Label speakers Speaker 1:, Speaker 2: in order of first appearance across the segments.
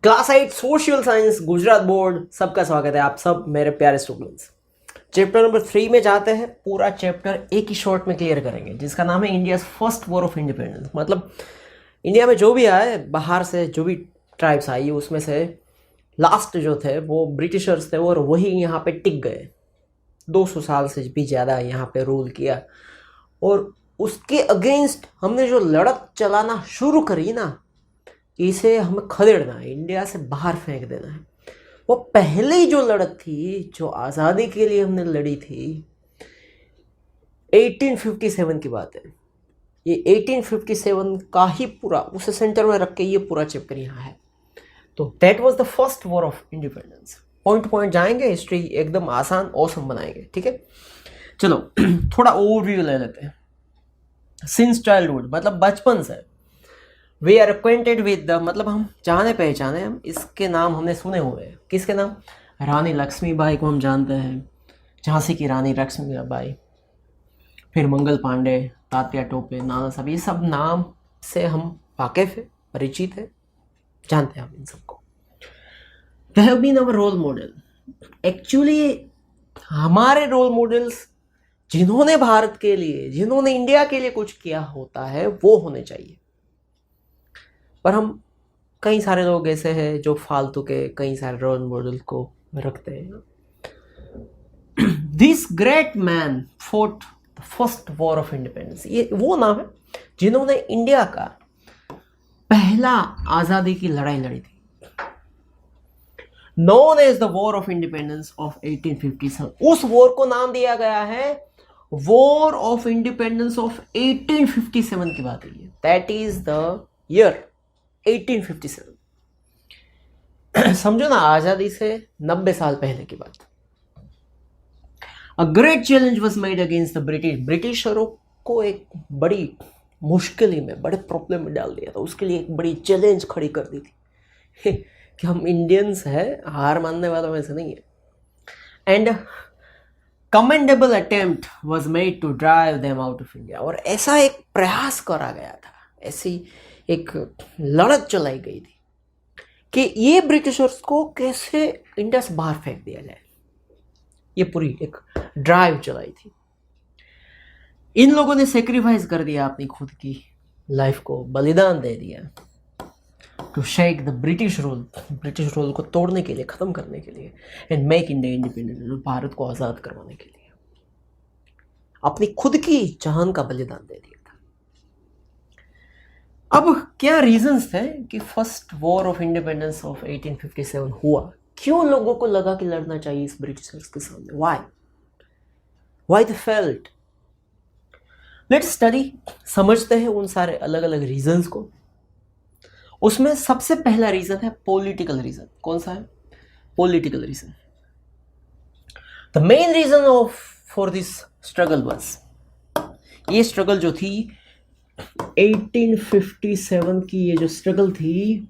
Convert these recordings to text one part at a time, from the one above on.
Speaker 1: Class 8 social science Gujarat board, सबका स्वागत है। आप सब मेरे प्यारे स्टूडेंट्स। चैप्टर नंबर 3 में जाते हैं। पूरा चैप्टर एक ही शॉर्ट में क्लियर करेंगे, जिसका नाम है India first war of independence. मतलब इंडिया में जो भी आए, बाहर से जो भी ट्राइब्स आई, उसमें से लास्ट जो थे वो ब्रिटिशर्स थे और वही यहाँ पे टिक गए। 200 साल से भी ज़्यादा यहाँ पे रूल किया और उसके अगेंस्ट हमने जो लड़त चलाना शुरू करी ना, इसे हमें खदेड़ना है, इंडिया से बाहर फेंक देना है। वो पहली जो लड़त थी, जो आज़ादी के लिए हमने लड़ी थी, 1857 की बात है। ये 1857 का ही पूरा उसे सेंटर में रख के ये पूरा चैप्टर यहाँ है। तो that was the first war of independence. Point point जाएंगे, हिस्ट्री एकदम आसान ऑसम बनाएंगे, ठीक है। चलो थोड़ा ओवरव्यू ले लेते हैं। सिंस चाइल्डहुड मतलब बचपन से, we are acquainted with the, मतलब हम जाने पहचाने, हम इसके नाम हमने सुने हुए हैं। किसके नाम? रानी लक्ष्मीबाई को हम जानते हैं, झांसी की रानी लक्ष्मीबाई, फिर मंगल पांडे, तात्या टोपे, नाना साहब, ये सब नाम से हम वाकिफ है, परिचित है, जानते हैं हम इन सबको। They have been our role model. Actually हमारे रोल मॉडल्स जिन्होंने भारत के लिए, जिन्होंने इंडिया के लिए कुछ किया होता है, वो होने चाहिए। पर हम कई सारे लोग ऐसे हैं जो फालतू के कई सारे रोल मॉडल को रखते हैं। This great man fought the first war of independence, ये वो नाम है जिन्होंने इंडिया का पहला आजादी की लड़ाई लड़ी थी। Known as the war of independence of 1857। उस वॉर को नाम दिया गया है वॉर ऑफ इंडिपेंडेंस ऑफ 1857 की बात है। That is the year 1857। समझो ना, आजादी से 90 साल पहले की बात। A great challenge was made against the British. ब्रिटिशरों को एक बड़ी मुश्किल में, बड़े प्रॉब्लम में डाल दिया था। उसके लिए एक बड़ी चैलेंज खड़ी कर दी थी कि हम इंडियंस हैं, हार मानने वालों में से नहीं है। And commendable attempt was made to drive them out of India. और ऐसा एक प्रयास करा गया था, ऐसी एक लड़त चलाई गई थी कि ये ब्रिटिशर्स को कैसे इंडिया से बाहर फेंक दिया जाए। ये पूरी एक ड्राइव चलाई थी। इन लोगों ने सेक्रीफाइस कर दिया, अपनी खुद की लाइफ को बलिदान दे दिया to shake the British rule, British rule को तोड़ने के लिए, खत्म करने के लिए, and make India independent, Bharat को आज़ाद करवाने के लिए अपनी खुद की जान का बलिदान दे दिया। अब क्या रीजंस थे कि first war of independence of 1857 हुआ? क्यों लोगों को लगा कि लड़ना चाहिए इस ब्रिटिशर्स के सामने? Why they felt? Let's study, समझते हैं उन सारे अलग अलग रीजंस को। उसमें सबसे पहला रीजन है पॉलिटिकल रीजन। कौन सा है? Political reason. The main reason of for this struggle was, ये स्ट्रगल जो थी 1857 की, ये जो स्ट्रगल थी,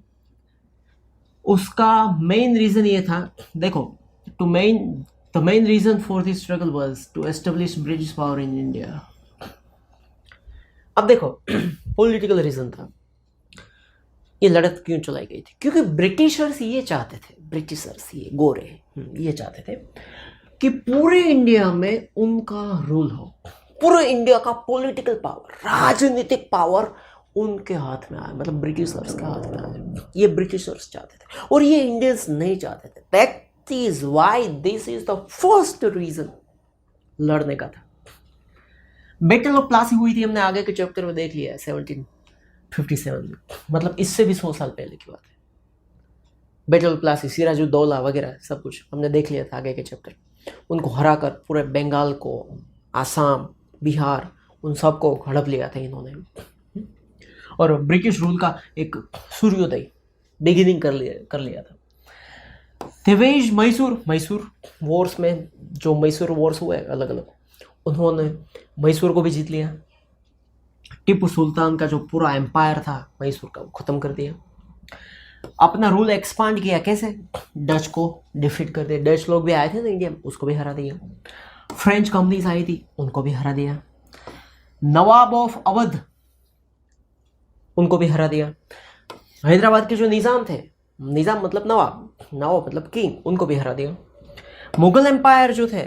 Speaker 1: उसका मेन रीजन ये था। देखो, the main reason for this struggle was to establish British power in India. अब देखो, पॉलिटिकल रीजन था। ये लड़त क्यों चलाई गई थी? क्योंकि ब्रिटिशर्स ये चाहते थे, ब्रिटिशर्स ये गोरे ये चाहते थे कि पूरे इंडिया में उनका रूल हो, पूरे इंडिया का पॉलिटिकल पावर, राजनीतिक पावर उनके हाथ में आए, मतलब ब्रिटिशर्स के हाथ में आए। ये ब्रिटिशर्स चाहते थे और ये इंडियंस नहीं चाहते थे। That is why this is the first reason लड़ने का था। बैटल ऑफ प्लासी हुई थी, हमने आगे के चैप्टर में देख लिया है, 1757 में, मतलब इससे भी 100 साल पहले की बात है। बैटल ऑफ प्लासी, सिराजुद्दौला वगैरह सब कुछ हमने देख लिया था आगे के चैप्टर। उनको हराकर पूरे बंगाल को, आसाम, बिहार, उन सबको हड़प लिया था इन्होंने और ब्रिटिश रूल का एक सूर्योदय बिगिनिंग कर लिया था। देवेश मैसूर वॉर्स में, जो मैसूर वॉर्स हुए अलग अलग, उन्होंने मैसूर को भी जीत लिया। टीपू सुल्तान का जो पूरा एम्पायर था मैसूर का, वो खत्म कर दिया। अपना रूल एक्सपांड किया। कैसे? डच को डिफीट कर दिया। डच लोग भी आए थे ना इंडिया में, उसको भी हरा दिया। फ्रेंच कंपनीज आई थी, उनको भी हरा दिया। नवाब ऑफ अवध, उनको भी हरा दिया। हैदराबाद के जो निज़ाम थे, निज़ाम मतलब नवाब, नवाब मतलब किंग, उनको भी हरा दिया। मुगल एम्पायर जो थे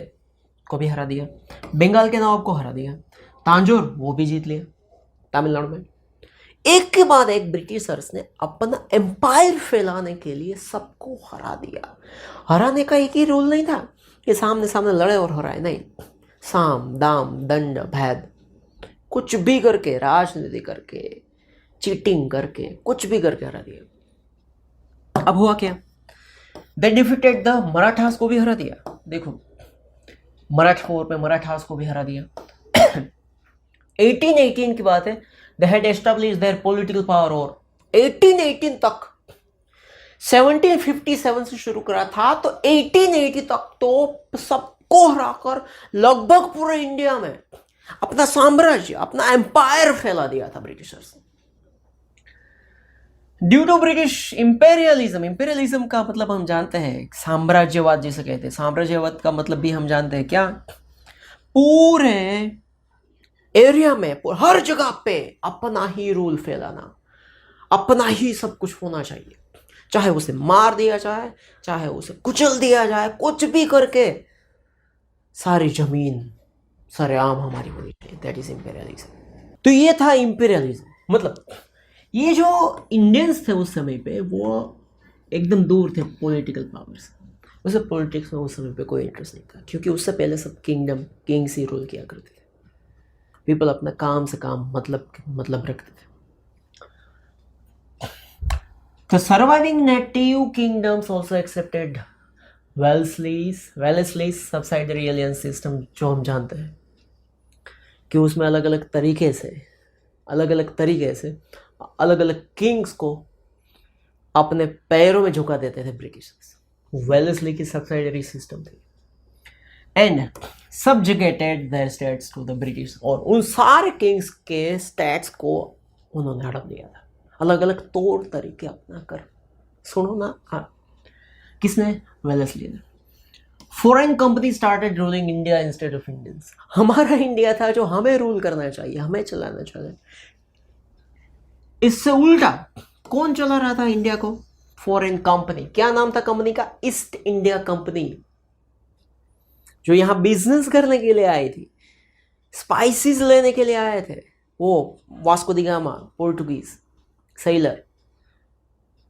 Speaker 1: को भी हरा दिया। बंगाल के नवाब को हरा दिया। तांजोर वो भी जीत लिया तमिलनाडु में। एक के बाद एक ब्रिटिशर्स ने अपना एम्पायर फैलाने के लिए सबको हरा दिया। हराने का एक ही रूल नहीं था कि सामने सामने लड़े और हराए, नहीं, साम दाम दंड भेद, कुछ भी करके, राजनीति करके, चीटिंग करके, कुछ भी करके हरा दिया। अब हुआ क्या, दे डिफीटेड द मराठास को भी हरा दिया। देखो मराठौर पे मराठास को भी हरा दिया। 1818 की बात है, they had establish there political power. और 1818 तक, 1757 से शुरू करा था तो 1880 तक तो सबको हराकर लगभग पूरे इंडिया में अपना साम्राज्य, अपना एम्पायर फैला दिया था ब्रिटिशर्स ने। Due to British imperialism, imperialism का मतलब हम जानते हैं साम्राज्यवाद जिसे कहते हैं। साम्राज्यवाद का मतलब भी हम जानते हैं क्या, पूरे एरिया में, हर जगह पे अपना ही रूल फैलाना, अपना ही सब कुछ होना चाहिए, चाहे उसे मार दिया जाए, चाहे उसे कुचल दिया जाए, कुछ भी करके सारी जमीन सरेआम हमारी होनी चाहिए। That is imperialism. तो ये था इंपेरियलिज्म। मतलब ये जो इंडियंस थे उस समय पे वो एकदम दूर थे पॉलिटिकल पावर से। उसे पॉलिटिक्स में उस समय पे कोई इंटरेस्ट नहीं था, क्योंकि उससे पहले सब किंग्स ही रूल किया करते थे। पीपल अपना काम से काम मतलब रखते थे। The surviving native kingdoms also accepted Wellesley's subsidiary alliance system, जो हम जानते हैं कि उसमें अलग अलग तरीके से अलग अलग किंग्स को अपने पैरों में झुका देते थे ब्रिटिशर्स। वेलेस्ली की सब्सिडरी सिस्टम थी। And subjugated their states to the British, और उन सारे किंग्स के स्टेट्स को उन्होंने हड़प लिया था अलग अलग तौर तरीके अपना कर। सुनो ना, हाँ, किसने, वेलेस्ली ने। Foreign company started ruling India instead of Indians. हमारा इंडिया था जो हमें रूल करना चाहिए, हमें चलाना चाहिए। इससे उल्टा कौन चला रहा था इंडिया को, फॉरेन कंपनी। क्या नाम था कंपनी का, ईस्ट इंडिया कंपनी, जो यहां बिजनेस करने के लिए आई थी, स्पाइसेस लेने के लिए आए थे। वो वास्को दी गामा, पोर्टुगीज सेलर,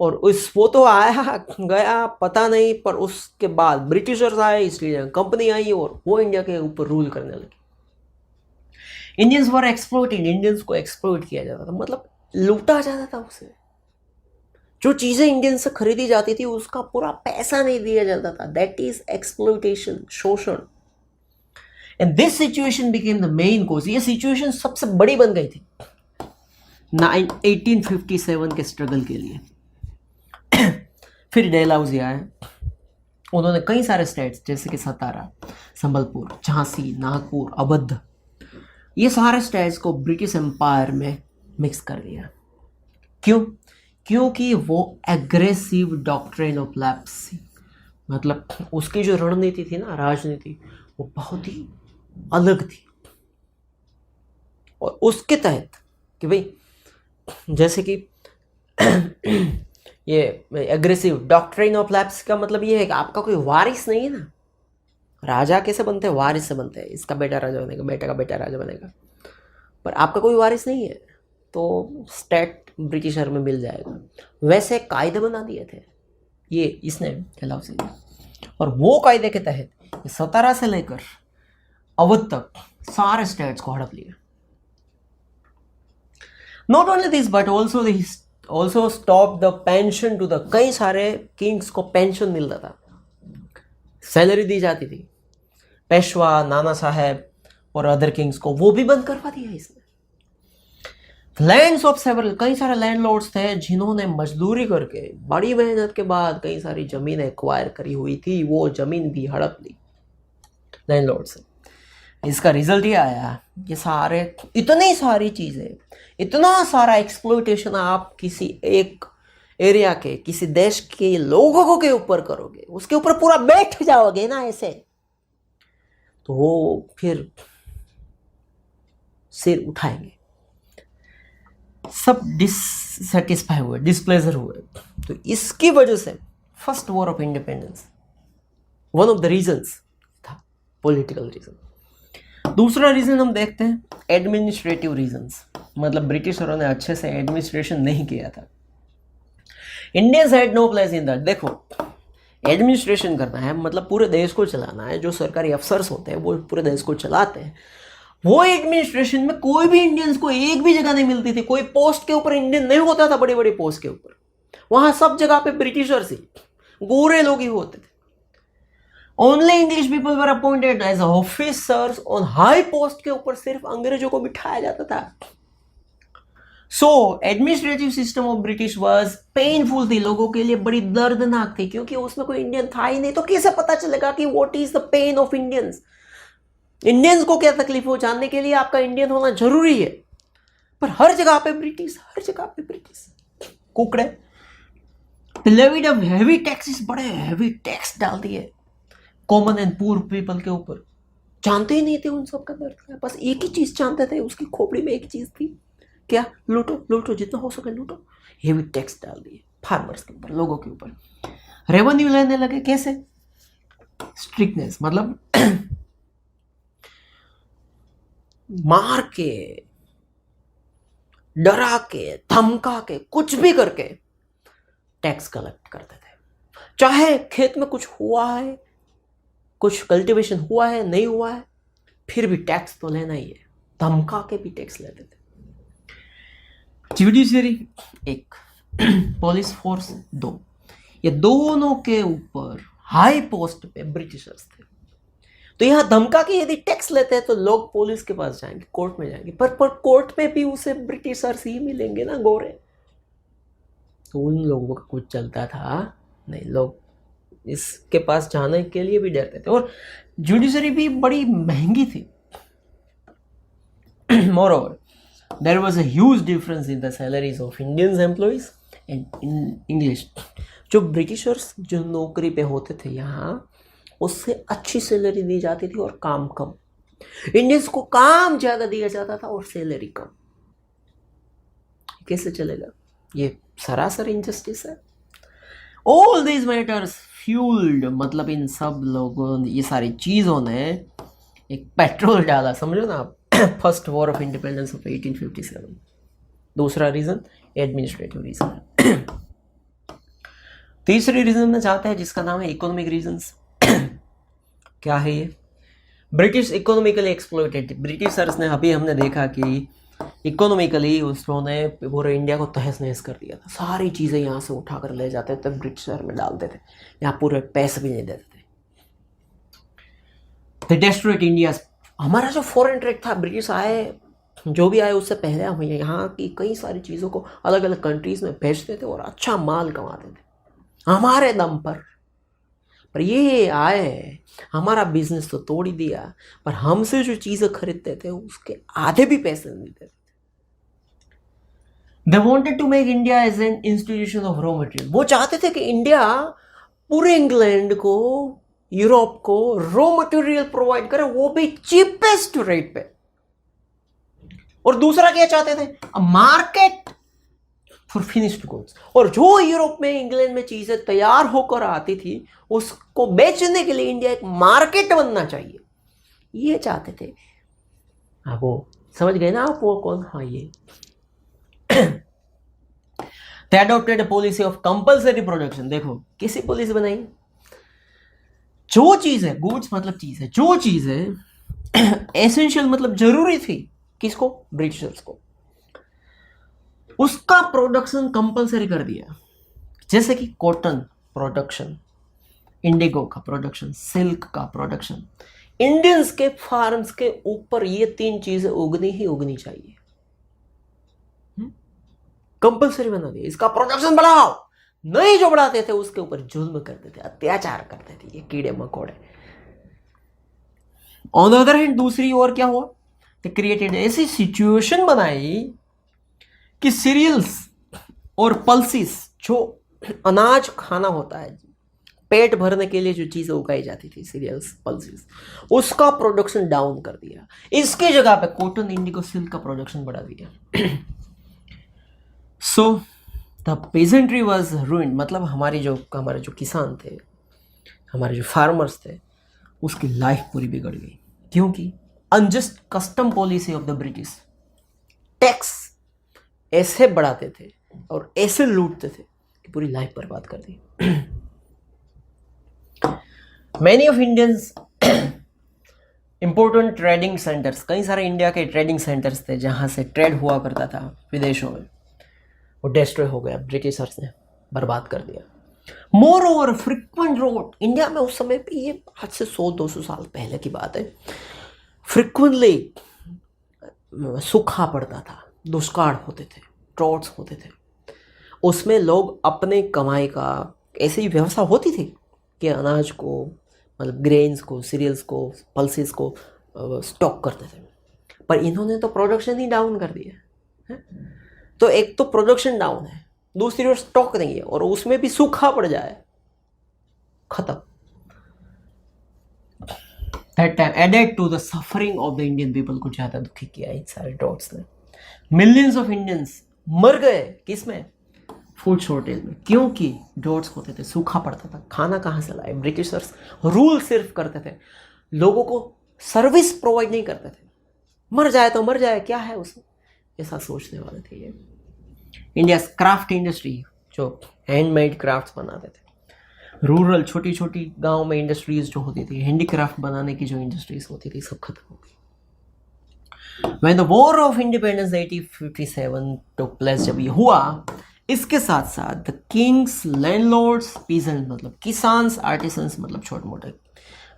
Speaker 1: और वो तो आया गया पता नहीं, पर उसके बाद ब्रिटिशर्स आए, इसलिए कंपनी आई और वो इंडिया के ऊपर रूल करने लगी। इंडियंस वर एक्सप्लॉइटेड, इंडियंस को एक्सप्लॉइट किया जाता था, मतलब लूटा जाता था उसे। जो चीजें इंडियन से खरीदी जाती थी उसका पूरा पैसा नहीं दिया जाता था। दैट इज एक्सप्लॉइटेशन, शोषण। And this situation became the main cause. ये सिचुएशन सबसे बड़ी बन गई थी 1857 के स्ट्रगल के लिए। फिर डलहौजी आए, उन्होंने कई सारे स्टेट्स जैसे कि सतारा, संबलपुर, झांसी, नागपुर, अवध, ये सारे स्टेट्स को ब्रिटिश एम्पायर में मिक्स कर दिया। क्यों? क्योंकि वो एग्रेसिव डॉक्ट्रिन ऑफ लेप्सी, मतलब उसकी जो रणनीति थी ना, राजनीति, वो बहुत ही अलग थी। और उसके तहत कि भाई जैसे कि ये एग्रेसिव डॉक्ट्रिन ऑफ लैप्स का मतलब ये है कि आपका कोई वारिस नहीं है ना। राजा कैसे बनते हैं, वारिस से बनते हैं। इसका बेटा राजा बनेगा, बेटा का बेटा राजा बनेगा, पर आपका कोई वारिस नहीं है तो स्टेट ब्रिटिशर में मिल जाएगा। वैसे कायदे बना दिए थे ये इसने डलहौजी ने, और वो कायदे के तहत 17 से लेकर अवध तक सारे स्टेट्स को हड़प लिया। Not only this but also stop the pension to the, कई सारे किंग्स को पेंशन मिलता था, सैलरी दी जाती थी। पेशवा, नाना साहेब और अदर किंग्स को वो भी बंद करवा दिया इसने। लैंड्स ऑफ सेवरल, कई सारे लैंडलॉर्ड्स थे जिन्होंने मजदूरी करके बड़ी मेहनत के बाद कई सारी जमीन एक्वायर करी हुई थी, वो जमीन भी हड़प ली लैंडलॉर्ड से। इसका रिजल्ट ये आया, ये सारे, इतनी सारी चीजें, इतना सारा एक्सप्लॉइटेशन आप किसी एक एरिया के, किसी देश के लोगों के ऊपर करोगे, उसके ऊपर पूरा बैठ जाओगे ना ऐसे, तो वो फिर सिर उठाएंगे, सब डिससेटिस्फाई हुए, डिसप्लेजर हुए। तो इसकी वजह से first war of independence one of the reasons था, पॉलिटिकल रीजन। दूसरा रीजन हम देखते हैं एडमिनिस्ट्रेटिव रीजंस, मतलब ब्रिटिशरों ने अच्छे से एडमिनिस्ट्रेशन नहीं किया था। Indians had no place in that. देखो, एडमिनिस्ट्रेशन करना है मतलब पूरे देश को चलाना है, जो सरकारी अफसर्स होते हैं वो पूरे देश को चलाते हैं। वो एडमिनिस्ट्रेशन में कोई भी इंडियंस को एक भी जगह नहीं मिलती थी, कोई पोस्ट के ऊपर इंडियन नहीं होता था, बड़ी बड़ी पोस्ट के ऊपर। वहां सब जगह पे ब्रिटिशर्स ही, गोरे लोग ही होते थे। Only English people were appointed as officers on high post के ऊपर सिर्फ अंग्रेजों को बिठाया जाता था। So administrative system of British was painful थी, लोगों के लिए बड़ी दर्दनाक थी, क्योंकि उसमें कोई इंडियन था ही नहीं। तो कैसे पता चलेगा कि what is the pain of Indians? Indians को क्या तकलीफ हो जानने के लिए आपका इंडियन होना जरूरी है। पर हर जगह पे ब्रिटिश, हर जगह पे ब्रिटिश कुकड़े। लेविड ऑफ हेवी टैक्सेस, बड़े हेवी टैक्स डाल दिए कॉमन एंड पुअर पीपल के ऊपर। जानते ही नहीं थे उन सब का दर्द क्या, बस एक ही चीज जानते थे, उसकी खोपड़ी में एक चीज थी, क्या? लूटो लूटो, जितना हो सके लूटो। हेवी टैक्स डाल दिए फार्मर्स के ऊपर, लोगों के ऊपर। रेवेन्यू लेने लगे, कैसे? स्ट्रिक्टनेस, मतलब मार के, डरा के, धमका के, कुछ भी करके टैक्स कलेक्ट करते थे। चाहे खेत में कुछ हुआ है, कुछ कल्टीवेशन हुआ है, नहीं हुआ है, फिर भी टैक्स तो लेना ही है। धमका के भी टैक्स लेते थे। जुडिशरी एक, पुलिस फोर्स दो, ये दोनों के ऊपर हाई पोस्ट पे ब्रिटिशर्स थे। तो यहां धमका के यदि टैक्स लेते हैं तो लोग पुलिस के पास जाएंगे, कोर्ट में जाएंगे, पर कोर्ट में भी उसे ब्रिटिशर्स ही मिलेंगे ना, गोरे। तो उन लोगों का कुछ चलता था नहीं, लोग इसके पास जाने के लिए भी डरते थे। और जुडिशरी भी बड़ी महंगी थी। मोreover, there was a huge difference in the salaries of Indian employees and in English। जो ब्रिटिशर्स जो नौकरी पे होते थे यहाँ, उससे अच्छी सैलरी दी जाती थी और काम कम। इंडियंस को काम ज्यादा दिया जाता था और सैलरी कम। कैसे चलेगा? ये सरासर इनजस्टिस है। ऑल दीज मैटर्स फ्यूल्ड, मतलब इन सब लोगों, ये सारी चीजों ने एक पेट्रोल डाला, समझो ना आप, first war of independence of 1857। दूसरा रीजन एडमिनिस्ट्रेटिव रीजन। तीसरी रीजन में जाता है जिसका नाम है इकोनॉमिक रीजंस। क्या है ये? British economically exploited. ब्रिटिशर्स ने, अभी हमने देखा कि इकोनॉमिकली उसने पूरे इंडिया को तहस नहस कर दिया था। सारी चीजें यहाँ से उठा कर ले जाते थे, ब्रिटिशर में डालते थे, यहाँ पूरे पैसे भी नहीं देते थे। They destroyed India। हमारा जो फॉरेन ट्रेड था, ब्रिटिश आए, जो भी आए उससे पहले हम यहाँ की कई सारी चीज़ों को अलग अलग कंट्रीज में भेजते थे और अच्छा माल कमाते थे हमारे दम पर ये आए, हमारा बिजनेस तो तोड़ ही दिया, पर हमसे जो चीज़ें खरीदते थे उसके आधे भी पैसे नहीं देते थे। They wanted to make India as an institution of raw material। वो चाहते थे कि इंडिया पूरे इंग्लैंड को, यूरोप को रॉ मटेरियल प्रोवाइड करे, वो भी चीपेस्ट रेट पे। और दूसरा क्या चाहते थे? A market for finished goods. और जो यूरोप में, इंग्लैंड में चीजें तैयार होकर आती थी, उसको बेचने के लिए इंडिया एक मार्केट बनना चाहिए, ये चाहते थे। आप वो समझ गए ना आप, वो कौन? हाँ, ये They adopted a policy of compulsory production। देखो कैसी पॉलिसी बनाई? जो चीज है, गुड्स मतलब चीज है, जो चीज है एसेंशियल मतलब जरूरी थी, किसको? ब्रिटिशर्स को, उसका प्रोडक्शन कंपलसरी कर दिया। जैसे कि कॉटन प्रोडक्शन, इंडिगो का प्रोडक्शन, सिल्क का प्रोडक्शन। इंडियंस के फार्म्स के ऊपर ये तीन चीजें उगनी ही उगनी चाहिए, कंपलसरी बना दिया। इसका प्रोडक्शन बढ़ाओ, नहीं जो बढ़ाते थे उसके ऊपर जुल्म करते थे, अत्याचार करते थे ये कीड़े मकोड़े। ऑन द अदर हैंड, दूसरी ओर क्या हुआ? तो क्रिएटेड ऐसी सिचुएशन बनाई कि सीरियल्स और पल्सिस, जो अनाज खाना होता है, पेट भरने के लिए जो चीज़ें उगाई जाती थी, सीरियल्स, पल्सेस, उसका प्रोडक्शन डाउन कर दिया। इसकी जगह पे कॉटन, इंडिगो, सिल्क का प्रोडक्शन बढ़ा दिया। So the pageantry was ruined, मतलब हमारे जो किसान थे, हमारे जो फार्मर्स थे, उसकी लाइफ पूरी बिगड़ गई। क्योंकि unjust custom policy of the British, tax ऐसे बढ़ाते थे और ऐसे लूटते थे कि पूरी लाइफ बर्बाद कर दी। Many of Indians important trading centers, कई सारे इंडिया के ट्रेडिंग सेंटर्स थे जहां से ट्रेड हुआ करता था विदेशों में, वो डिस्ट्रॉय हो गया, ब्रिटिशर्स ने बर्बाद कर दिया। More over frequent road, India में उस समय पे, ये आज से 100-200 साल पहले की बात है, फ्रिक्वेंटली सूखा पड़ता था, दुष्काल होते थे, ड्रॉट्स होते थे। उसमें लोग अपने कमाई का ऐसी ही व्यवस्था होती थी कि अनाज को, मतलब ग्रेन्स को, सीरियल्स को, पल्सेस को स्टॉक करते थे। पर इन्होंने तो प्रोडक्शन ही डाउन कर दिया है। तो एक तो प्रोडक्शन डाउन है, दूसरी ओर स्टॉक नहीं है, और उसमें भी सूखा पड़ जाए, खत्म। That time added to the suffering of the Indian people, को ज्यादा दुखी किया इन सारे ड्रॉट्स ने। मिलियंस ऑफ इंडियंस मर गए, किसमें? फूड शॉर्टेज में, क्योंकि ड्रॉट्स होते थे, सूखा पड़ता था, खाना कहाँ से लाए? ब्रिटिशर्स रूल सिर्फ करते थे, लोगों को सर्विस प्रोवाइड नहीं करते थे। मर जाए तो मर जाए, क्या है उसमें, ऐसा सोचने वाले थे ये। इंडिया क्राफ्ट इंडस्ट्री, जो हैंडमेड क्राफ्ट्स बनाते थे, रूरल छोटी छोटी गांव में इंडस्ट्रीज जो होती थी, हैंडीक्राफ्ट बनाने की जो इंडस्ट्रीज होती थी, सब खत्म हो गई। When the War of Independence 1857 took place, जब ये हुआ, इसके साथ साथ द किंग्स, लैंडलॉर्ड्स, पीजेंट मतलब किसान, आर्टिसंस मतलब छोटे मोटे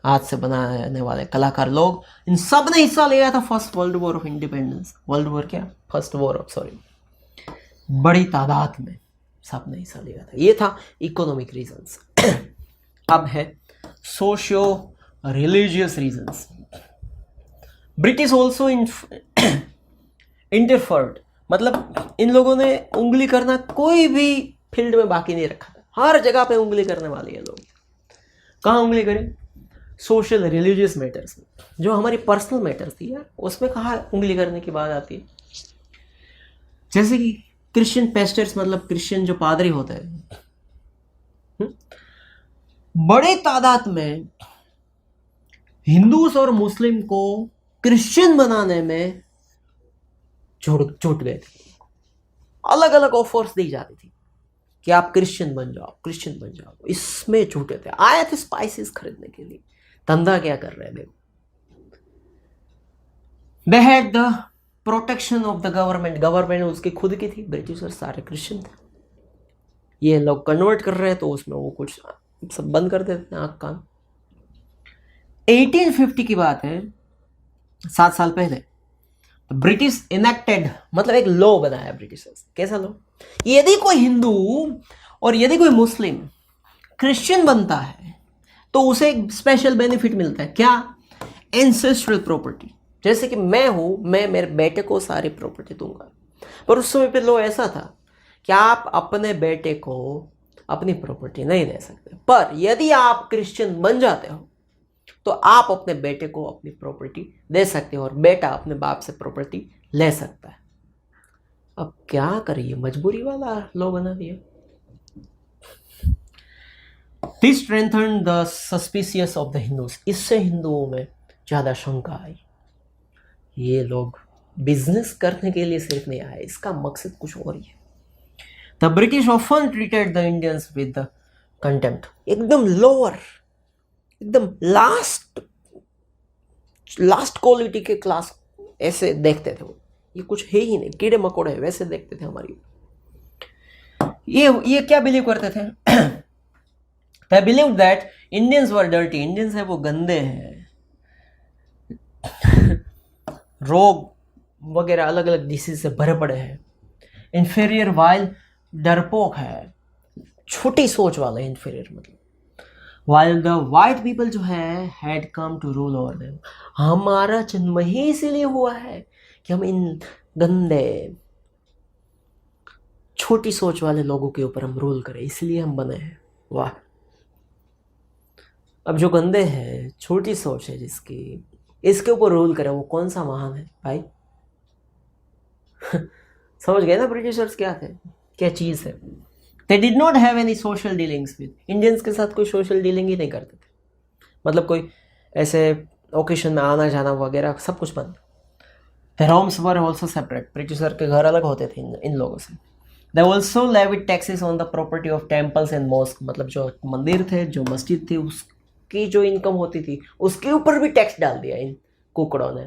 Speaker 1: हाथ से बनाने वाले कलाकार लोग, इन सब ने हिस्सा लिया था first world war of independence. World war क्या, फर्स्ट वॉर ऑफ, सॉरी, बड़ी तादाद में सब ने हिस्सा लिया था। ये था इकोनॉमिक रीजंस। अब है socio religious reasons. British also interfered, मतलब इन लोगों ने उंगली करना कोई भी फील्ड में बाकी नहीं रखा था, हर जगह पे उंगली करने वाले ये लोग। कहाँ उंगली करें? सोशल रिलीजियस मैटर्स में, जो हमारी पर्सनल मैटर्स थी यार, उसमें कहाँ उंगली करने की बात आती है। जैसे कि क्रिश्चियन पेस्टर्स, मतलब क्रिश्चियन जो पादरी होते हैं, बड़े तादाद में हिंदूस और मुस्लिम को क्रिश्चियन बनाने में जुट गए थे। अलग अलग ऑफर्स दी जाती थी कि आप क्रिश्चियन बन जाओ, क्रिश्चियन बन जाओ, इसमें जुटे थे। आए थे स्पाइसेस खरीदने के लिए, धंधा क्या कर रहे हैं देखो। They had the protection of the government, government उसकी खुद की थी, ब्रिटिशर्स सारे क्रिश्चियन थे। ये लोग कन्वर्ट कर रहे हैं तो उसमें वो कुछ सब बंद कर देते हैं, आँख कान। 1850 की बात है, 7 साल पहले ब्रिटिश इनेक्टेड, मतलब एक लॉ बनाया ब्रिटिशर्स। कैसा लॉ? यदि कोई हिंदू और यदि कोई मुस्लिम क्रिश्चियन बनता है तो उसे एक स्पेशल बेनिफिट मिलता है। क्या? Ancestral property. जैसे कि मैं हूं, मैं मेरे बेटे को सारी प्रॉपर्टी दूंगा, पर उस समय पे लॉ ऐसा था कि आप अपने बेटे को अपनी प्रॉपर्टी नहीं दे सकते, पर यदि आप क्रिश्चियन बन जाते हो तो आप अपने बेटे को अपनी प्रॉपर्टी दे सकते हो और बेटा अपने बाप से प्रॉपर्टी ले सकता है। अब क्या करिए, मजबूरी वाला लॉ बना दिया। This strengthen the suspicious of the Hindus, इससे हिंदुओं में ज्यादा शंका आई। ये लोग बिजनेस करने के लिए सिर्फ नहीं आए, इसका मकसद कुछ और ही है। The British often treated the Indians with the contempt, एकदम लोअर, एकदम लास्ट क्वालिटी के क्लास ऐसे देखते थे वो। ये कुछ है ही नहीं, कीड़े मकोड़े वैसे देखते थे हमारी। ये क्या बिलीव करते थे? They believed that Indians were dirty, Indians है वो गंदे हैं, रोग वगैरह अलग अलग डिसीज से भरे पड़े हैं, इंफीरियर वाइल डरपोक है, छोटी सोच वाले इंफीरियर, मतलब while the white people जो है had come to rule over them, हमारा जन्म ही इसीलिए हुआ है कि हम इन गंदे छोटी सोच वाले लोगों के ऊपर हम रूल करें, इसलिए हम बने हैं। वाह, अब जो गंदे हैं, छोटी सोच है जिसकी, इसके ऊपर रूल करे, वो कौन सा महान है भाई? समझ गए ना ब्रिटिशर्स क्या थे, क्या चीज़ है? They did not have any social dealings with Indians, के साथ कोई सोशल डीलिंग ही नहीं करते थे। मतलब कोई ऐसे ओकेशन में आना जाना वगैरह सब कुछ बंद। The rooms were also separate, Britisher के घर अलग होते थे इन लोगों से। They also levied taxes on the property of temples and mosque, मतलब जो मंदिर थे, जो मस्जिद थी, उसकी जो इनकम होती थी उसके ऊपर भी टैक्स डाल दिया इन कुकड़ों ने।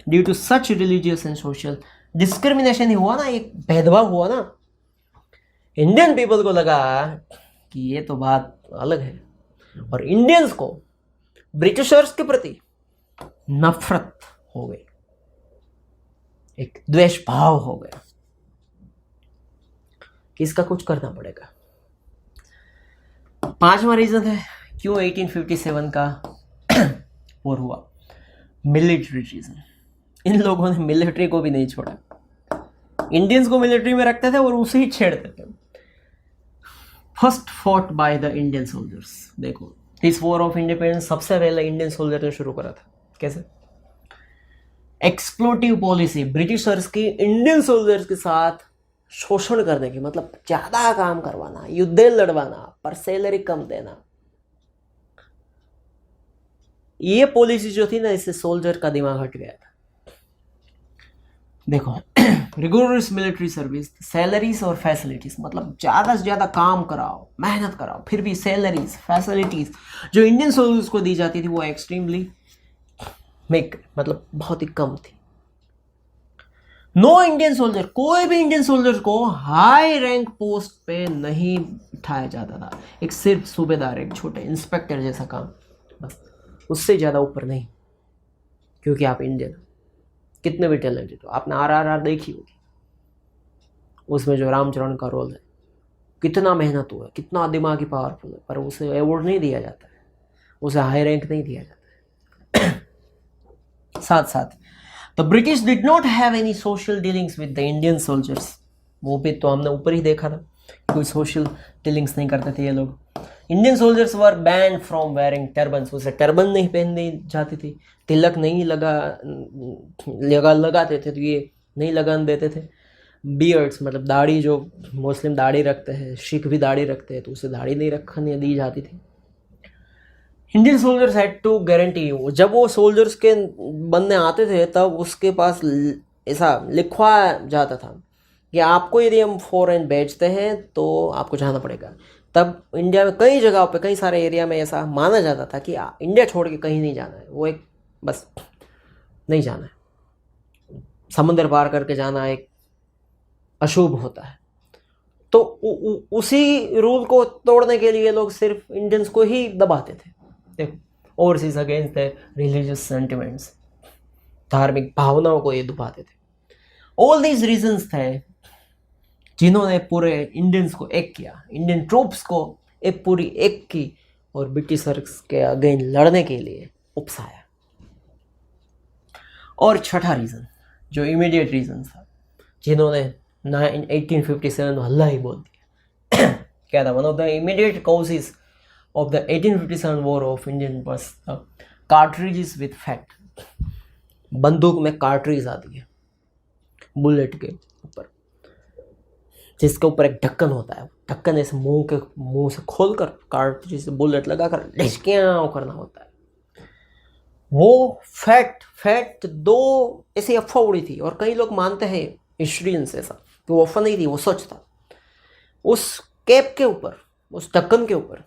Speaker 1: Due to such religious and social discrimination ही हुआ ना, एक भेदभाव हुआ ना, इंडियन पीपल को लगा कि ये तो बात अलग है, और इंडियंस को ब्रिटिशर्स के प्रति नफरत हो गई, एक द्वेष भाव हो गया कि इसका कुछ करना पड़ेगा। 5वां रीजन है क्यों 1857 का वॉर हुआ, मिलिट्री रीजन। इन लोगों ने मिलिट्री को भी नहीं छोड़ा, इंडियंस को मिलिट्री में रखते थे और उसे ही छेड़ते थे। First fought by the Indian soldiers. देखो, इस वॉर ऑफ इंडिपेंडेंस सबसे पहले इंडियन सोल्जर ने शुरू करा था। कैसे? एक्सप्लोटिव पॉलिसी, ब्रिटिशर्स की इंडियन सोल्जर्स के साथ शोषण करने की, मतलब ज्यादा काम करवाना, युद्ध लड़वाना, पर सैलरी कम देना। ये पॉलिसी जो थी ना, इससे सोल्जर का दिमाग हट गया था। देखो, रिगोरस मिलिट्री सर्विस, सैलरीज और फैसिलिटीज, मतलब ज्यादा से ज्यादा काम कराओ, मेहनत कराओ, फिर भी सैलरीज, फैसिलिटीज जो इंडियन सोल्जर्स को दी जाती थी वो एक्सट्रीमली मतलब बहुत ही कम थी। नो इंडियन सोल्जर, कोई भी इंडियन सोल्जर को हाई रैंक पोस्ट पे नहीं उठाया जाता था। एक सिर्फ सूबेदार, एक छोटे इंस्पेक्टर जैसा काम, बस, उससे ज्यादा ऊपर नहीं, क्योंकि आप इंडियन हो। कितने भी टैलेंटेड हो, आपने RRR देखी होगी, उसमें जो रामचरण का रोल है, कितना मेहनत हुआ, कितना दिमागी पावरफुल है, पर उसे अवार्ड नहीं दिया जाता है, उसे हाई रैंक नहीं दिया जाता है। साथ साथ the British did not have any social dealings with the Indian soldiers. वो भी तो हमने ऊपर ही देखा था, कोई सोशल डीलिंग्स नहीं करते थे ये लोग। Indian soldiers were ban from wearing turbans, उसे टर्बन नहीं पहननी जाती थी, तिलक नहीं लगाते थे, तो ये नहीं लगान देते थे। बियर्ड्स, मतलब दाढ़ी, जो मुस्लिम दाढ़ी रखते हैं, सिख भी दाढ़ी रखते हैं, तो उसे दाढ़ी नहीं रखने दी जाती थी। Indian soldiers had to guarantee, जब वो सोल्जर्स के बनने आते थे तब उसके पास ऐसा लिखवा जाता था कि आपको यदि हम फॉरेन बेचते हैं तो आपको जाना पड़ेगा। तब इंडिया में कई जगहों पे, कई सारे एरिया में ऐसा माना जाता था कि इंडिया छोड़ के कहीं नहीं जाना है, वो एक बस नहीं जाना है, समुद्र पार करके जाना एक अशुभ होता है। तो उसी रूल को तोड़ने के लिए लोग सिर्फ इंडियंस को ही दबाते थे। देखो, overseas against the religious sentiments, धार्मिक भावनाओं को ये दबाते थे। ऑल दीज रीजंस थे जिन्होंने पूरे इंडियंस को एक किया, इंडियन ट्रूप्स को एक पूरी एक की और ब्रिटिशर्स के अगेंस्ट लड़ने के लिए उपसाया। और छठा रीजन जो इमीडिएट रीजन था, जिन्होंने 1857 हल्ला ही बोल दिया, क्या था? One of the immediate causes of the 1857 war of Indian was cartridges with fat। बंदूक में कार्ट्रिज आती है बुलेट के ऊपर, जिसके ऊपर एक ढक्कन होता है, ढक्कन ऐसे मुंह से खोलकर कार्ट्रिज से बुलेट लगाकर ढिचकियां करना होता है। वो फैट दो ऐसी अफवाह उड़ी थी, और कई लोग मानते हैं हिस्ट्रियंस ऐसा कि वो अफवाह नहीं थी, वो सच था। उस कैप के ऊपर, उस ढक्कन के ऊपर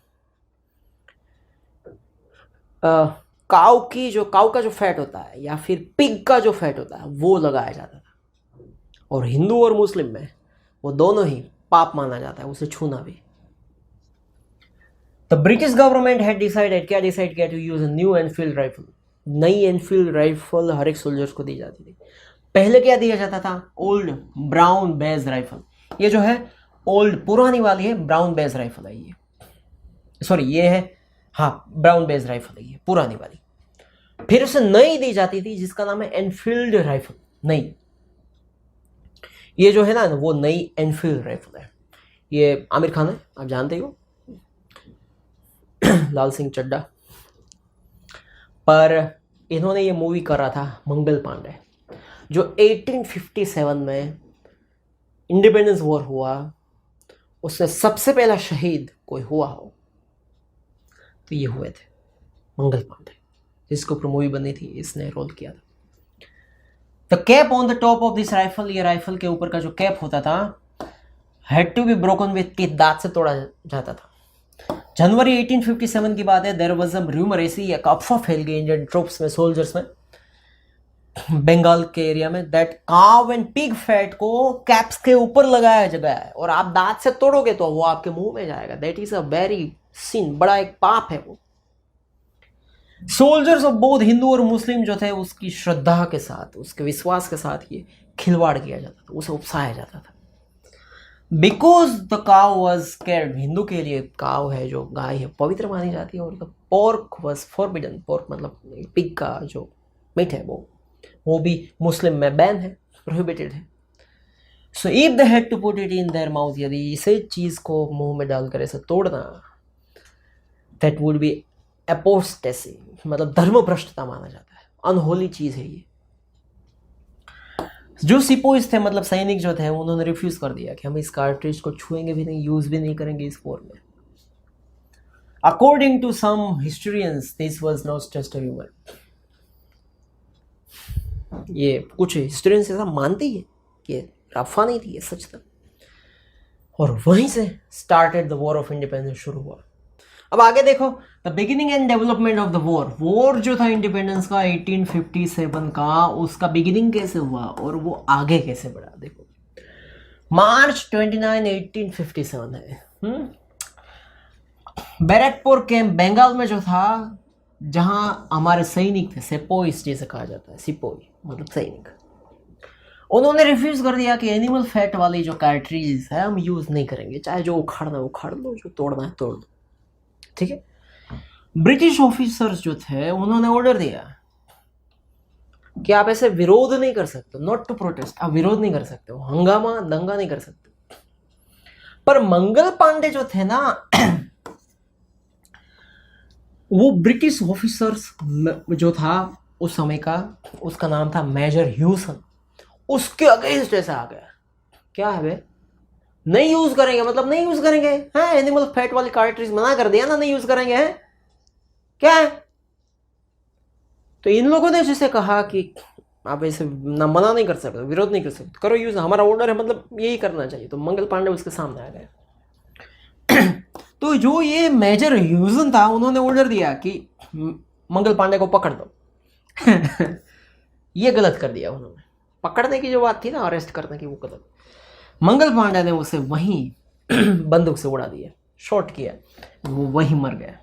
Speaker 1: काऊ का जो फैट होता है या फिर पिग का जो फैट होता है वो लगाया जाता था। और हिंदू और मुस्लिम में वो दोनों ही पाप माना जाता है, उसे छूना भी। The British government had decide किया to use a new Enfield rifle. नई एनफील्ड राइफल हर एक सोल्जर्स को दी जाती थी। पहले क्या दिया जाता था? Old brown base rifle. ये जो है ओल्ड पुरानी वाली है, ब्राउन बेस राइफल है ये, सॉरी ये है, हाँ ब्राउन बेस राइफल है ये पुरानी वाली। फिर उसे नई दी जाती थी जिसका नाम है एनफील्ड राइफल। नई, ये जो है ना वो नई एनफील्ड राइफल है। ये आमिर खान है, आप जानते हो। लाल सिंह चड्ढा, पर इन्होंने ये मूवी करा था मंगल पांडे, जो 1857 में इंडिपेंडेंस वॉर हुआ, उससे सबसे पहला शहीद कोई हुआ हो तो ये हुए थे मंगल पांडे, जिसके ऊपर मूवी बनी थी, इसने रोल किया था। The cap on the top of this rifle, ये राइफल के ऊपर का जो कैप होता था, had to be broken with teeth, दांत से तोड़ा जाता था। जनवरी 1857 की बात है, देयर वाज अ रूमर, ऐसी एक अफवाह फैल गई इंडियन ट्रूप्स में, सोल्जर्स में, बंगाल के एरिया में, दैट काव एंड पिग फैट को कैप्स के ऊपर लगाया गया है और आप दांत से तोड़ोगे तो वो आपके मुंह में जाएगा। दैट इज अ वेरी सिन, बड़ा एक पाप है वो। सोल्जर्स ऑफ बोथ हिंदू और मुस्लिम जो थे, उसकी श्रद्धा के साथ, उसके विश्वास के साथ ये खिलवाड़ किया जाता था, उसे उकसाया जाता था। बिकॉज द काव वॉज स्कैर्ड, हिंदू के लिए काव है, जो गाय है, पवित्र मानी जाती है, और the pork was forbidden, pork मतलब पिग का जो मीट है वो भी मुस्लिम में बैन है, प्रोहिबिटेड है। So if they had to put it in their mouth, यदि इसे चीज को मुंह में डालकर ऐसे तोड़ना, दैट वुड बी एपोस्टेसी, मतलब धर्म भ्रष्टता माना जाता है, अनहोली चीज है ये। जो सिपोइस थे, मतलब सैनिक जो थे, उन्होंने रिफ्यूज कर दिया कि हम इस कार्ट्रिज को छुएंगे भी नहीं, यूज भी नहीं करेंगे इस वॉर में। According to some historians this was not just a humour, ये कुछ हिस्टोरियंस ऐसा मानते ही है कि ये अफवाह नहीं थी, ये सच था। और वहीं से started the war of independence शुरू हुआ। अब आगे देखो, the beginning and development of the war जो था इंडिपेंडेंस का 1857 का, उसका बिगिनिंग कैसे हुआ और वो आगे कैसे बढ़ा। देखो, मार्च 29 1857 है, बैरकपुर कैंप बंगाल में जो था, जहां हमारे सैनिक थे, सेपोइस जिसे कहा जाता है, सिपोई मतलब सैनिक, उन्होंने रिफ्यूज कर दिया कि एनिमल फैट वाली जो कार्ट्रिज है हम यूज नहीं करेंगे, चाहे जो उखाड़ना उखाड़ लो, जो तोड़ना है तोड़ दो, ठीक है। ब्रिटिश ऑफिसर्स जो थे, उन्होंने ऑर्डर दिया कि आप ऐसे विरोध नहीं कर सकते, नॉट टू प्रोटेस्ट, आप विरोध नहीं कर सकते हो, हंगामा दंगा नहीं कर सकते। पर मंगल पांडे जो थे ना, वो ब्रिटिश ऑफिसर्स जो था उस समय का, उसका नाम था मेजर ह्यूसन, उसके अगेंस्ट ऐसा आ गया, क्या है बे, नहीं यूज करेंगे, मतलब नहीं यूज करेंगे, हाँ, एनिमल फैट वाली कार्ट्रिज मना कर दिया ना, नहीं यूज करेंगे, हैं क्या है। तो इन लोगों ने जैसे कहा कि आप ऐसे ना मना नहीं कर सकते, विरोध नहीं कर सकते, करो यूज, हमारा ऑर्डर है, मतलब यही करना चाहिए। तो मंगल पांडे उसके सामने आ गए। तो जो ये मेजर ह्यूसन था, उन्होंने ऑर्डर दिया कि मंगल पांडे को पकड़ दो। ये गलत कर दिया उन्होंने, पकड़ने की जो बात थी ना, अरेस्ट करने की, वो गलत। मंगल पांडे ने उसे वहीं बंदूक से उड़ा दिया, शॉट किया, वो वहीं मर गया।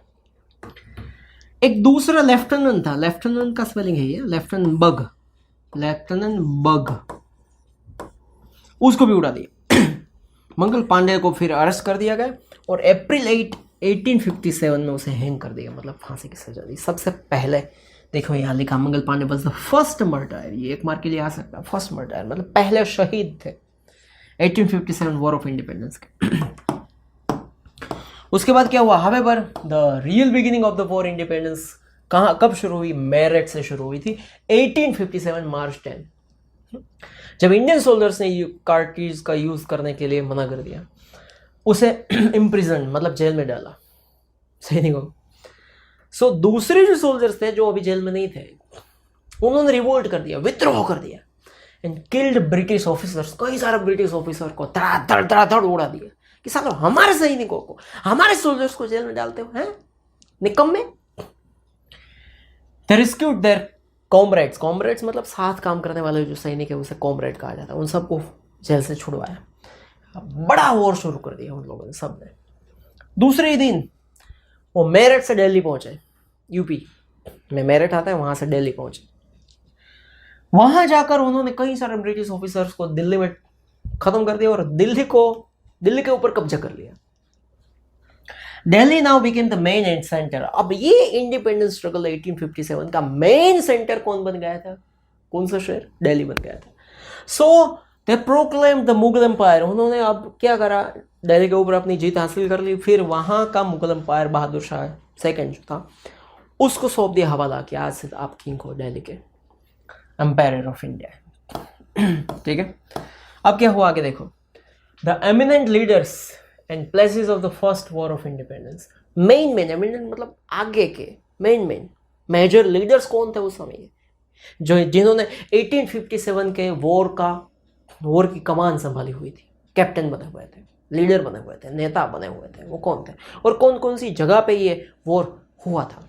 Speaker 1: एक दूसरा लेफ्टिनेंट था, लेफ्टिनेंट का स्पेलिंग है ये, लेफ्टिनेंट बग, लेफ्टिनेंट बग, उसको भी उड़ा दिया। मंगल पांडे को फिर अरेस्ट कर दिया गया और अप्रैल 8 1857 में उसे हैंग कर दिया, मतलब फांसी की सजा दी। सबसे पहले देखो यहाँ लिखा, Mangal Pandey was the first murder, ये एक मार्क के लिए आ सकता है, फर्स्ट मर्डर मतलब पहले शहीद थे 1857 वॉर ऑफ इंडिपेंडेंस के। उसके बाद क्या हुआ, however the real beginning of the war independence कहाँ कब शुरू हुई, मेरठ से शुरू हुई थी 1857 मार्च 10, जब इंडियन सोल्जर्स ने कार्ट्रिज का यूज करने के लिए मना कर दिया, उसे इम्प्रिजन मतलब जेल में डाला सैनिकों। सो दूसरे जो सोल्जर्स थे जो अभी जेल में नहीं थे, उन्होंने रिवोल्ट कर दिया, विद्रोह कर दिया, एंड किल्ड ब्रिटिश ऑफिसर्स, कई सारे ब्रिटिश ऑफिसर को धड़ उड़ा दिया कि सालो हमारे सैनिकों को, हमारे सोल्जर्स को जेल में डालते हो, हैं निकम्मे। दे रिस्क्यूड देयर कॉमरेड्स, कॉमरेड्स मतलब साथ काम करने वाले जो सैनिक है, उसे कॉमरेड कहा जाता है, उन सबको जेल से छुड़वाया। बड़ा वॉर शुरू कर दिया उन लोगों ने, सब ने। दूसरे ही दिन वो मेरठ से दिल्ली पहुंचे, यूपी में मेरठ आता है, वहां से दिल्ली पहुंचे। वहां जाकर उन्होंने कई सारे ब्रिटिश ऑफिसर्स को दिल्ली में खत्म कर दिया और दिल्ली के ऊपर कब्जा कर लिया। Delhi now became the main and centre. अब ये इंडिपेंडेंस स्ट्रगल 1857 का मेन सेंटर कौन बन गया था, कौन सा शहर, दिल्ली बन गया था। सो दे प्रोक्लेम्ड द मुगल एम्पायर। उन्होंने अब क्या करा, दिल्ली के ऊपर अपनी जीत हासिल कर ली, फिर वहां का मुगल एम्पायर बहादुर शाह सेकंड जो था उसको सौंप दिया हवाला कि आज से आप किंग हो दिल्ली के, एम्पायर ऑफ इंडिया। ठीक है, अब क्या हुआ आगे देखो। The eminent leaders and places of the first war of independence. Main eminent मतलब आगे के मेन मेजर लीडर्स कौन थे उस समय, जो जिन्होंने 1857 के वॉर की कमान संभाली हुई थी, कैप्टन बने हुए थे, लीडर बने हुए थे, नेता बने हुए थे, वो कौन थे और कौन कौन सी जगह पे ये वॉर हुआ था।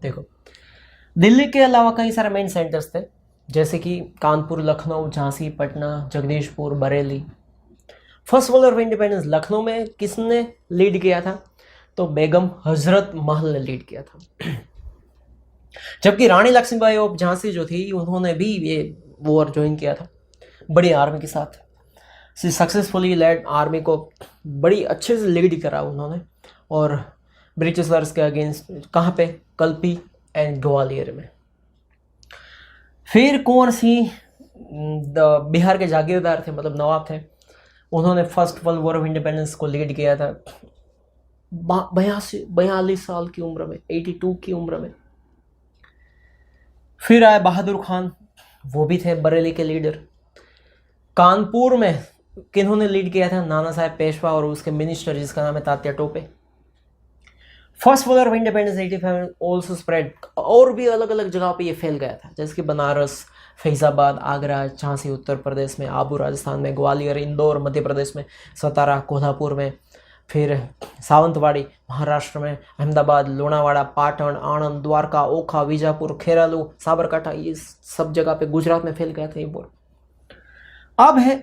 Speaker 1: देखो, दिल्ली के अलावा कई सारे मेन सेंटर्स थे, जैसे कि Kanpur, Lucknow, Jhansi, Patna, Jagdishpur, Bareilly. First war of independence Lucknow में किसने लीड किया था, तो बेगम हजरत महल ने लीड किया था। जबकि रानी लक्ष्मीबाई ऑफ झांसी जो थी, उन्होंने भी ये वॉर ज्वाइन किया था बड़ी आर्मी के साथ। सक्सेसफुली लेड आर्मी को बड़ी अच्छे से लीड करा उन्होंने, और ब्रिटिशर्स के अगेंस्ट कहाँ पे, कल्पी एंड ग्वालियर में। फिर कुंवर सिंह बिहार के जागीरदार थे, मतलब नवाब थे, उन्होंने first world war of independence को लीड किया था 42 साल की उम्र में, 82 की उम्र में। फिर आए बहादुर खान, वो भी थे बरेली के लीडर। कानपुर में किन्होंने लीड किया था, नाना साहेब पेशवा और उसके मिनिस्टर जिसका नाम है Tatya Tope. First war of independence 85 also spread, और भी अलग अलग जगह पे ये फैल गया था, जैसे कि बनारस, फैजाबाद, आगरा, झांसी उत्तर प्रदेश में, आबू राजस्थान में, ग्वालियर, इंदौर मध्य प्रदेश में, सतारा कोल्हापुर में, फिर सावंतवाड़ी महाराष्ट्र में, अहमदाबाद, लोनावाड़ा, पाटन, आणंद, द्वारका, ओखा, विजापुर, खेरालू, साबरकांठा, ये सब जगह पे गुजरात में फैल गया था ये वॉर। अब है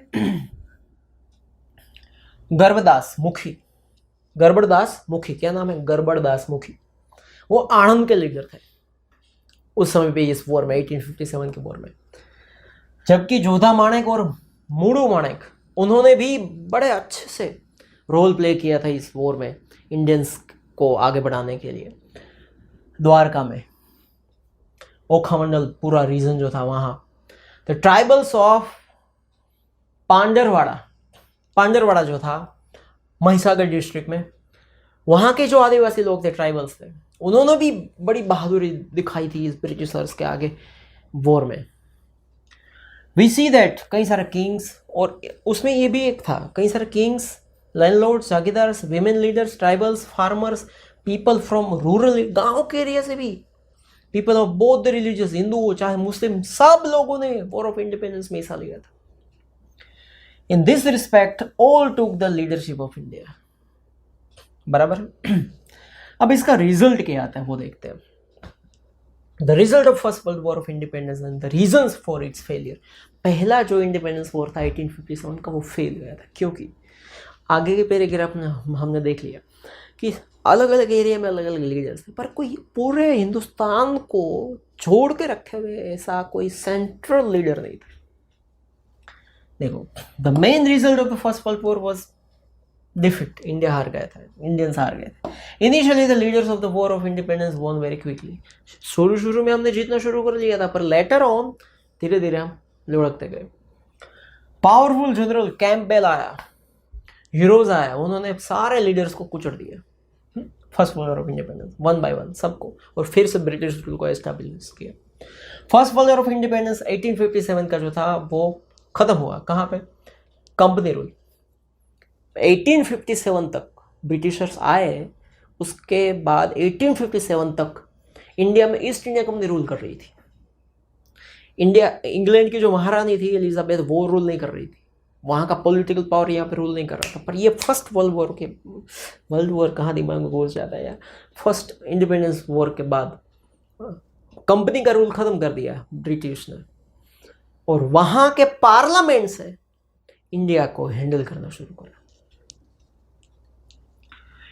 Speaker 1: गरबड़दास मुखी, क्या नाम है, गरबड़दास मुखी। वो आणंद के लीडर थे उस समय पे इस वॉर में, 1857 के वॉर में। जबकि जोधा माणेक और मूड़ू माणेक, उन्होंने भी बड़े अच्छे से रोल प्ले किया था इस वॉर में, इंडियंस को आगे बढ़ाने के लिए। द्वारका में, ओखा मंडल पूरा रीजन जो था वहाँ, द ट्राइबल्स ऑफ पांडरवाड़ा जो था महिसागर डिस्ट्रिक्ट में, वहाँ के जो आदिवासी लोग थे, ट्राइबल्स थे, उन्होंने भी बड़ी बहादुरी दिखाई थी इस ब्रिटिशर्स के आगे वॉर में। वी सी दैट कई सारे किंग्स, और उसमें ये भी एक था, कई सारे kings, landlords, jagirdars, women leaders, tribals, farmers, people from rural, गांव के एरिया से भी, people of both the religious, Hindu हो चाहे मुस्लिम, सब लोगों ने वॉर ऑफ इंडिपेंडेंस में हिस्सा लिया था। In this respect all took the leadership of India. बराबर। अब इसका रिजल्ट क्या आता है वो देखते हैं। The result of first world war of independence and the reasons for its failure. पहला जो इंडिपेंडेंस वॉर था 1857 का, वो फेल गया था, क्योंकि आगे के पैराग्राफ में हमने देख लिया कि अलग अलग एरिया में अलग अलग लीडर्स थे, पर कोई पूरे हिंदुस्तान को जोड़ के रखे हुए ऐसा कोई सेंट्रल लीडर नहीं था। देखो, the main result of the first world war was defeat. India हार गया था, इंडियंस हार गए थे। Initially the leaders of the war of independence won very quickly. शुरू में हमने जीतना शुरू कर लिया था, पर लेटर ऑन धीरे धीरे हम लुढ़कते गए। पावरफुल जनरल कैंपबेल आया, हीरोज आया, उन्होंने सारे लीडर्स को कुचल दिया first war of independence, one by one सबको, और फिर से ब्रिटिश रूल को एस्टैब्लिश किया। फर्स्ट वॉर ऑफ इंडिपेंडेंस 1857 का जो था वो खत्म हुआ कहाँ पे, कंपनी रूल। 1857 तक ब्रिटिशर्स आए, उसके बाद 1857 तक इंडिया में ईस्ट इंडिया कंपनी रूल कर रही थी। इंग्लैंड की जो महारानी थी एलिजाबेथ, वो रूल नहीं कर रही थी, वहाँ का पॉलिटिकल पावर यहाँ पे रूल नहीं कर रहा था। पर ये फर्स्ट वर्ल्ड वॉर कहाँ दिमाग में घुस जाता है यार, फर्स्ट इंडिपेंडेंस वॉर के बाद कंपनी का रूल खत्म कर दिया ब्रिटिश ने, और वहाँ के पार्लियामेंट से इंडिया को हैंडल करना शुरू करा।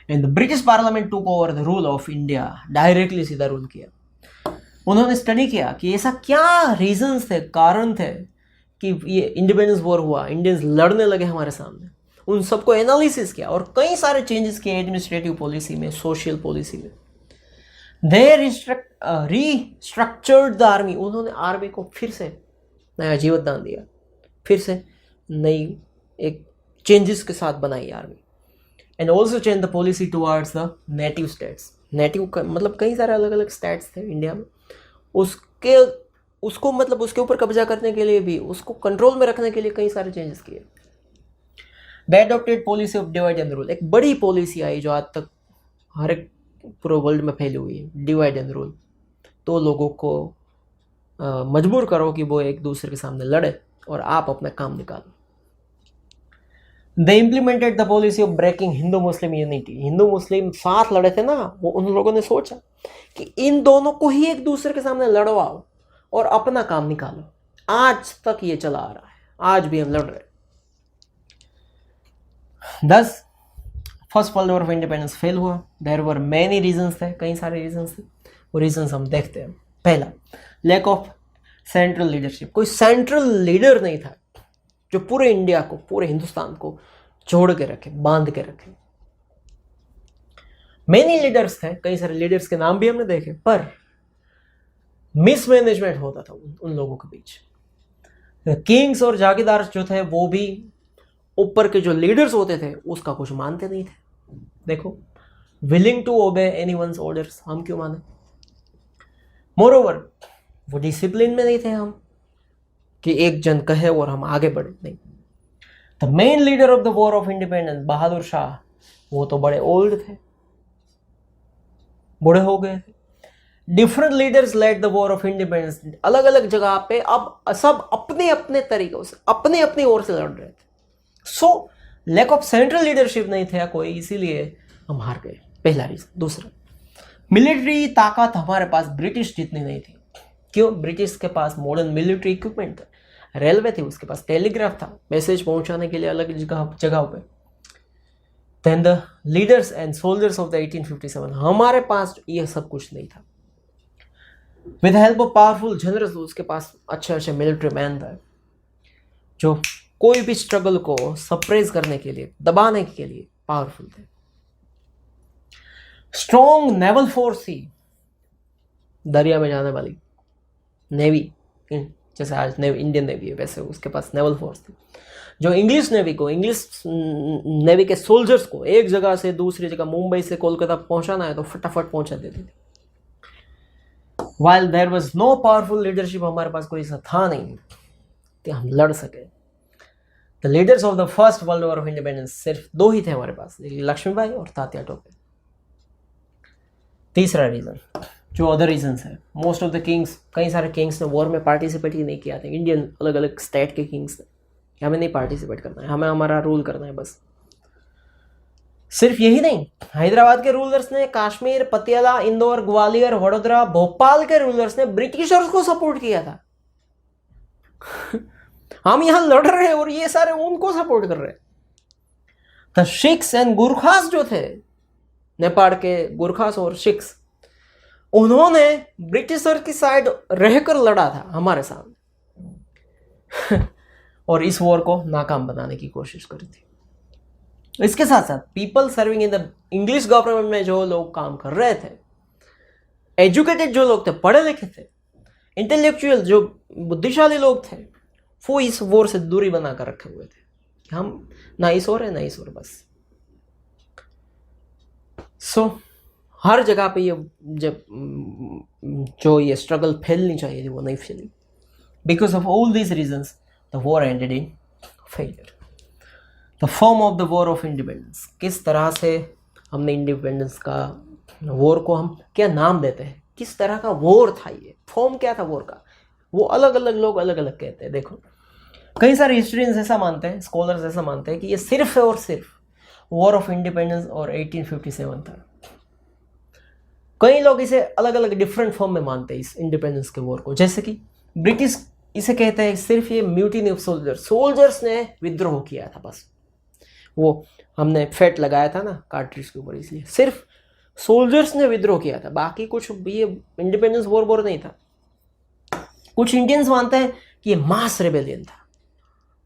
Speaker 1: And the British parliament took over the rule of India, directly सीधा रूल किया। उन्होंने स्टडी किया कि ऐसा क्या रीजंस थे, कारण थे कि ये इंडिपेंडेंस वॉर हुआ, इंडियंस लड़ने लगे हमारे सामने। उन सबको एनालिसिस किया और कई सारे चेंजेस किए एडमिनिस्ट्रेटिव पॉलिसी में, सोशल पॉलिसी में। दे रीस्ट्रक्चर्ड द आर्मी, उन्होंने आर्मी को फिर से नया जीवनदान दिया, फिर से नई एक चेंजेस के साथ बनाई army. And also change the policy towards the native states. Native मतलब कई सारे अलग अलग स्टेट्स थे इंडिया में, उसको मतलब उसके ऊपर कब्जा करने के लिए भी, उसको कंट्रोल में रखने के लिए कई सारे चेंजेस किए। They adopted policy of divide and rule, एक बड़ी पॉलिसी आई जो आज तक हर एक पूरे वर्ल्ड में फैली हुई है, डिवाइड एंड रूल। तो लोगों को मजबूर करो कि वो एक दूसरे के सामने लड़े और आप अपना काम निकालो। They implemented the policy of breaking Hindu Muslim unity, Hindu Muslim साथ लड़े थे ना, वो उन लोगों ने सोचा कि इन दोनों को ही एक दूसरे के सामने लड़वाओ और अपना काम निकालो। आज तक ये चला आ रहा है, आज भी हम लड़ रहे हैं। 10 first world war of independence fail हुआ। देयर वर मैनी रीजंस थे, कई सारे रीजंस थे, वो रीजंस हम देखते हैं। पहला, लैक ऑफ सेंट्रल लीडरशिप, कोई सेंट्रल लीडर नहीं था जो पूरे इंडिया को, पूरे हिंदुस्तान को जोड़ के रखे, बांध के रखे। मेनी लीडर्स थे, कई सारे लीडर्स के नाम भी हमने देखे, पर मिसमैनेजमेंट होता था उन लोगों के बीच। किंग्स और जागीरदार जो थे वो भी ऊपर के जो लीडर्स होते थे उसका कुछ मानते नहीं थे। देखो, willing to obey anyone's orders, हम क्यों माने। मोरओवर, वो डिसिप्लिन में नहीं थे हम कि एक जन कहे और हम आगे बढ़े, नहीं। The main leader of the war of independence Bahadur Shah, वो तो बड़े ओल्ड थे, बूढ़े हो गए थे। Different leaders led the war of independence, अलग अलग जगह पे अब सब अपने अपने तरीकों से, अपने अपनी ओर से लड़ रहे थे। So lack of central leadership नहीं था कोई, इसीलिए हम हार गए, पहला रीजन। दूसरा, मिलिट्री ताकत हमारे पास ब्रिटिश जितनी नहीं थी। क्यों? ब्रिटिश के पास मॉडर्न मिलिट्री इक्विपमेंट था, रेलवे थी, उसके पास टेलीग्राफ था, मैसेज पहुंचाने के लिए अलग जगह पे। Then the leaders and soldiers of the 1857, हमारे पास ये सब कुछ नहीं था। With help of powerful generals, उसके पास अच्छे अच्छे मिलिट्री मैन थे जो कोई भी स्ट्रगल को सप्रेस करने के लिए, दबाने के लिए पावरफुल थे। स्ट्रॉन्ग नेवल फोर्स थी, दरिया में जाने वाली नेवी, जैसे आज इंडियन नेवी है वैसे उसके पास नेवल फोर्स थी, जो इंग्लिश नेवी के सोल्जर्स को एक जगह से दूसरी जगह, मुंबई से कोलकाता पहुंचाना है तो फटाफट पहुंचा देती थी। While there was no powerful leadership, हमारे पास कोई ऐसा था नहीं कि हम लड़ सके। The leaders of the first world war of independence, सिर्फ दो ही थे हमारे पास, लक्ष्मीबाई और तात्या टोपे। तीसरा रीजन, जो अदर रीजंस है, मोस्ट ऑफ द किंग्स, कई सारे किंग्स ने वॉर में पार्टिसिपेट ही नहीं किया था। इंडियन अलग अलग स्टेट के किंग्स ने, हमें नहीं पार्टिसिपेट करना है, हमें हमारा रूल करना है बस। सिर्फ यही नहीं, हैदराबाद के रूलर्स ने, काश्मीर, पटियाला, इंदौर, ग्वालियर, वडोदरा, भोपाल के रूलर्स ने ब्रिटिशर्स को सपोर्ट किया था। हम यहां लड़ रहे हैं और ये सारे उनको सपोर्ट कर रहे हैं। द सिख्स एंड गुरखास जो थे, नेपाल के गुरखास और सिख्स, उन्होंने ब्रिटिशर की साइड रहकर लड़ा था हमारे सामने और इस वॉर को नाकाम बनाने की कोशिश करी थी। इसके साथ साथ people serving in the English government में जो लोग काम कर रहे थे, एजुकेटेड जो लोग थे, पढ़े लिखे थे, इंटेलेक्चुअल जो बुद्धिशाली लोग थे, वो इस वॉर से दूरी बनाकर रखे हुए थे। हम ना इस ओर है ना इस ओर, बस। सो हर जगह पे ये जब जो ये स्ट्रगल फैलनी चाहिए थी वो नहीं फैली। Because of all these reasons the war ended in failure. The form of the war of independence, किस तरह से हमने इंडिपेंडेंस का वॉर को हम क्या नाम देते हैं, किस तरह का वॉर था, ये फॉर्म क्या था वॉर का, वो अलग अलग लोग अलग अलग कहते हैं। देखो, कई सारे हिस्ट्रियंस ऐसा मानते हैं, स्कॉलर्स ऐसा मानते हैं कि ये सिर्फ और सिर्फ वॉर ऑफ इंडिपेंडेंस और 1857 था। कई लोग इसे अलग अलग डिफरेंट फॉर्म में मानते हैं इस इंडिपेंडेंस के वॉर को, जैसे कि ब्रिटिश इसे कहते हैं सिर्फ ये म्यूटिनी ऑफ सोल्जर्स ने विद्रोह किया था, बस। वो हमने फेट लगाया था ना कार्ट्रिज के ऊपर, इसलिए सिर्फ सोल्जर्स ने विद्रोह किया था, बाकी कुछ ये इंडिपेंडेंस वॉर नहीं था। कुछ इंडियंस मानते हैं कि ये मास रेबेलियन था,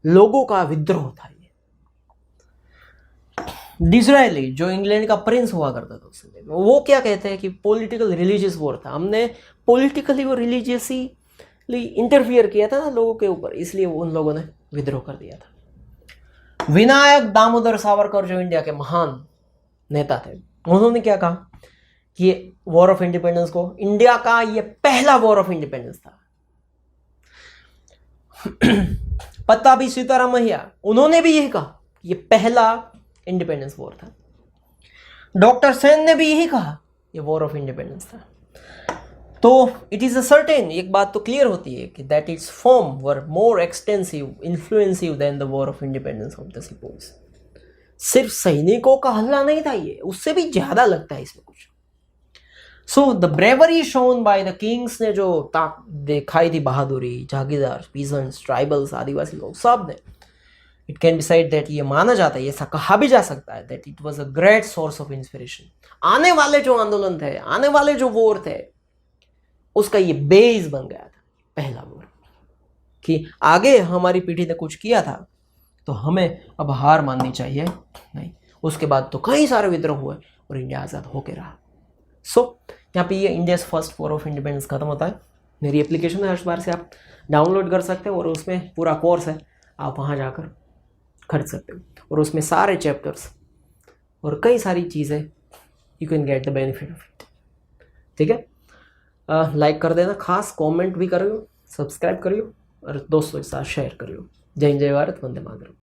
Speaker 1: लोगों का विद्रोह था। ये डिज़रायली जो इंग्लैंड का प्रिंस हुआ करता था उस समय, वो क्या कहते हैं कि पॉलिटिकल रिलीजियस वॉर था, हमने पॉलिटिकली और रिलीजियसली इंटरफियर किया था ना लोगों के ऊपर, इसलिए उन लोगों ने विद्रोह कर दिया था। विनायक दामोदर सावरकर जो इंडिया के महान नेता थे, उन्होंने क्या कहा कि ये वॉर ऑफ इंडिपेंडेंस को, इंडिया का ये पहला वॉर ऑफ इंडिपेंडेंस था। पट्टाभी सीतारामैया उन्होंने भी यही कहा, ये पहला इंडिपेंडेंस वॉर था। डॉक्टर सेन ने भी यही कहा, ये वॉर ऑफ इंडिपेंडेंस था। तो इट इज अ सर्टेन, एक बात तो क्लियर होती है कि that it's form were more extensive influencive than the war of independence of the sepoys. सिर्फ सैनिकों का हल्ला नहीं था ये, उससे भी ज्यादा लगता है इसमें कुछ। So the bravery shown by the Kings ने जो दिखाई थी, बहादुरी, जागीरदार, पीजेंट्स, ट्राइबल्स, आदिवासी लोग सब ने, it can be side that, ये माना जाता है, ऐसा कहा भी जा सकता है that it was a great source of inspiration. आने वाले जो आंदोलन थे, आने वाले जो वॉर थे, उसका ये बेस बन गया था पहला वॉर, कि आगे हमारी पीढ़ी ने कुछ किया था तो हमें अब हार माननी चाहिए नहीं। उसके बाद तो कई सारे विद्रोह हुए और इंडिया आज़ाद होके रहा। सो यहाँ पे ये India first war of independence खत्म होता है। मेरी एप्लीकेशन है, हर बार से आप डाउनलोड कर सकते हो और उसमें पूरा कोर्स है, आप वहाँ जाकर खरीद सकते हो और उसमें सारे चैप्टर्स और कई सारी चीज़ें you can get the benefit of it. ठीक है, लाइक कर देना, खास कमेंट भी करियो, सब्सक्राइब करियो और दोस्तों के साथ शेयर करियो। जय हिंद, जय भारत, वंदे मातरम।